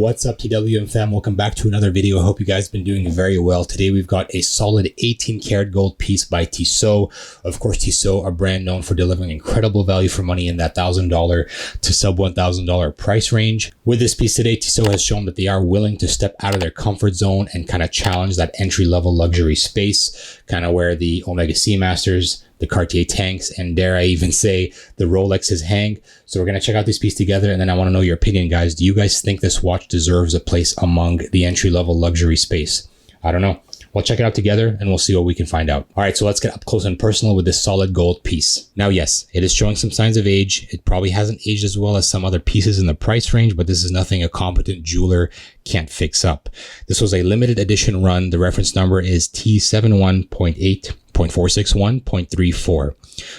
What's up, TWM fam? Welcome back to another video. I hope you guys have been doing very well. Today we've got a solid 18 karat gold piece by Tissot. Of course, Tissot, a brand known for delivering incredible value for money in that $1,000 to sub $1,000 price range. With this piece today, Tissot has shown that they are willing to step out of their comfort zone and kind of challenge that entry-level luxury space, kind of where the Omega Seamasters, the Cartier tanks, and dare I even say the Rolexes hang. So we're going to check out this piece together, and then I want to know your opinion, guys. Do you guys think this watch deserves a place among the entry-level luxury space? I don't know. We'll check it out together and we'll see what we can find out. All right, so let's get up close and personal with this solid gold piece. Now, yes, it is showing some signs of age. It probably hasn't aged as well as some other pieces in the price range, but this is nothing a competent jeweler can't fix up. This was a limited edition run. The reference number is T71.8.461.34.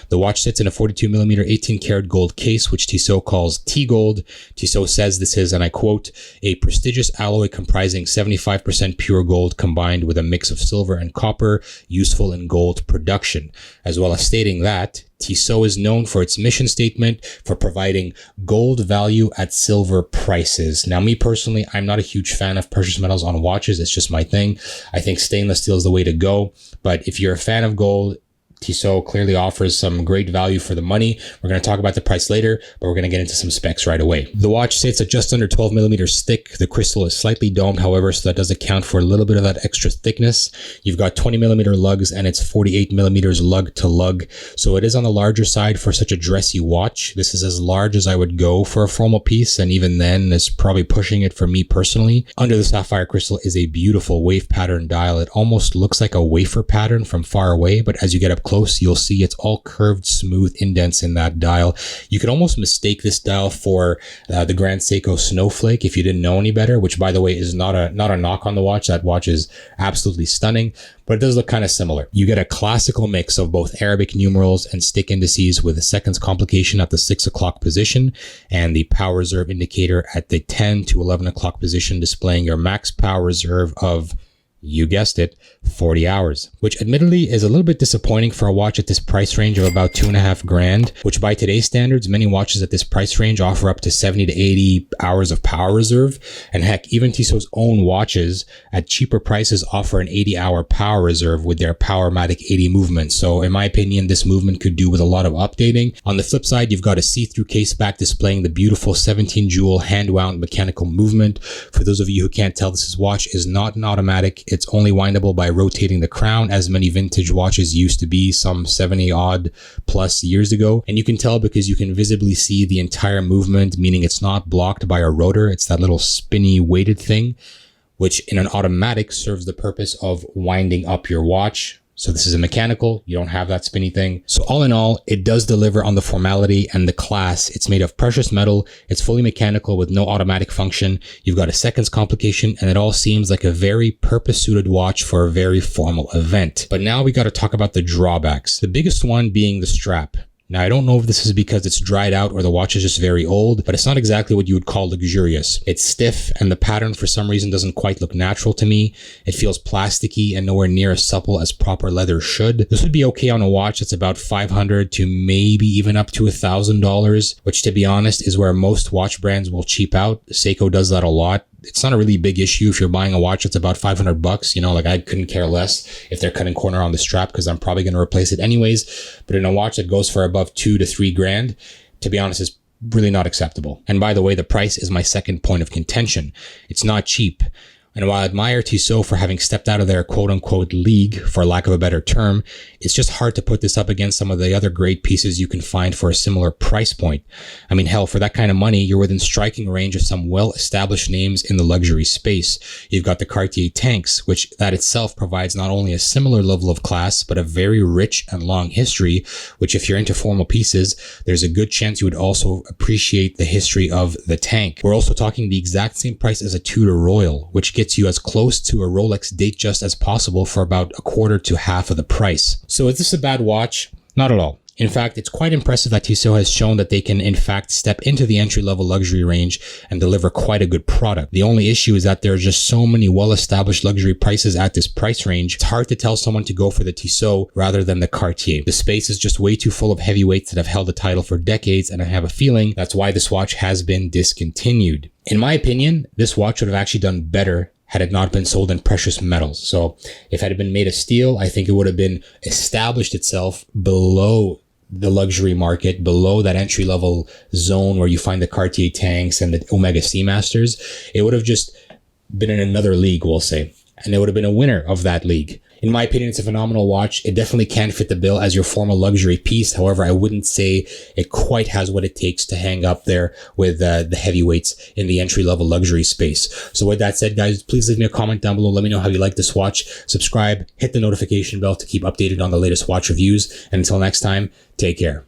The watch sits in a 42mm 18 karat gold case, which Tissot calls T-Gold. Tissot says this is, and I quote, a prestigious alloy comprising 75% pure gold combined with a mix of silver and copper, useful in gold production, as well as stating that Tissot is known for its mission statement for providing gold value at silver prices. Now, me personally, I'm not a huge fan of precious metals on watches. It's just my thing. I think stainless steel is the way to go. But if you're a fan of gold, Tissot clearly offers some great value for the money. We're going to talk about the price later, but we're going to get into some specs right away. The watch sits at just under 12 millimeters thick. The crystal is slightly domed, however, so that does account for a little bit of that extra thickness. You've got 20 millimeter lugs and it's 48 millimeters lug to lug. So it is on the larger side for such a dressy watch. This is as large as I would go for a formal piece, and even then it's probably pushing it for me personally. Under the sapphire crystal is a beautiful wave pattern dial. It almost looks like a wafer pattern from far away, but as you get up close, you'll see it's all curved, smooth indents in that dial. You could almost mistake this dial for the Grand Seiko Snowflake if you didn't know any better, which, by the way, is not a knock on the watch. That watch is absolutely stunning, but it does look kind of similar. You get a classical mix of both Arabic numerals and stick indices with a seconds complication at the 6 o'clock position and the power reserve indicator at the 10 to 11 o'clock position, displaying your max power reserve of, you guessed it, 40 hours, which admittedly is a little bit disappointing for a watch at this price range of about $2,500, which by today's standards, many watches at this price range offer up to 70 to 80 hours of power reserve. And heck, even Tissot's own watches at cheaper prices offer an 80-hour power reserve with their Powermatic 80 movement. So in my opinion, this movement could do with a lot of updating. On the flip side, you've got a see-through case back displaying the beautiful 17 jewel hand-wound mechanical movement. For those of you who can't tell, this watch is not an automatic. It's only windable by rotating the crown, as many vintage watches used to be some 70 odd plus years ago. And you can tell because you can visibly see the entire movement, meaning it's not blocked by a rotor. It's that little spinny weighted thing, which in an automatic serves the purpose of winding up your watch. So this is a mechanical, you don't have that spinny thing. So all in all, it does deliver on the formality and the class. It's made of precious metal, it's fully mechanical with no automatic function. You've got a seconds complication, and it all seems like a very purpose-suited watch for a very formal event. But now we got to talk about the drawbacks. The biggest one being the strap. Now, I don't know if this is because it's dried out or the watch is just very old, but it's not exactly what you would call luxurious. It's stiff, and the pattern for some reason doesn't quite look natural to me. It feels plasticky and nowhere near as supple as proper leather should. This would be okay on a watch that's about $500 to maybe even up to $1,000, which, to be honest, is where most watch brands will cheap out. Seiko does that a lot. It's not a really big issue if you're buying a watch that's about $500, you know, like I couldn't care less if they're cutting corner on the strap because I'm probably going to replace it anyways. But in a watch that goes for above $2,000 to $3,000, to be honest, is really not acceptable. And by the way, the price is my second point of contention. It's not cheap. And while I admire Tissot for having stepped out of their quote-unquote league, for lack of a better term, it's just hard to put this up against some of the other great pieces you can find for a similar price point. I mean, hell, for that kind of money, you're within striking range of some well-established names in the luxury space. You've got the Cartier tanks, which that itself provides not only a similar level of class, but a very rich and long history, which if you're into formal pieces, there's a good chance you would also appreciate the history of the tank. We're also talking the exact same price as a Tudor Royal, which gets you as close to a Rolex Datejust as possible for about a quarter to half of the price. So is this a bad watch? Not at all. In fact, it's quite impressive that Tissot has shown that they can in fact step into the entry-level luxury range and deliver quite a good product. The only issue is that there are just so many well-established luxury prices at this price range. It's hard to tell someone to go for the Tissot rather than the Cartier. The space is just way too full of heavyweights that have held the title for decades, and I have a feeling that's why this watch has been discontinued. In my opinion, this watch would have actually done better had it not been sold in precious metals. So if it had been made of steel, I think it would have been established itself below the luxury market, below that entry-level zone where you find the Cartier tanks and the Omega Seamasters. It would have just been in another league, we'll say, and it would have been a winner of that league. In my opinion, it's a phenomenal watch. It definitely can fit the bill as your formal luxury piece. However, I wouldn't say it quite has what it takes to hang up there with the heavyweights in the entry-level luxury space. So with that said, guys, please leave me a comment down below. Let me know how you like this watch. Subscribe, hit the notification bell to keep updated on the latest watch reviews. And until next time, take care.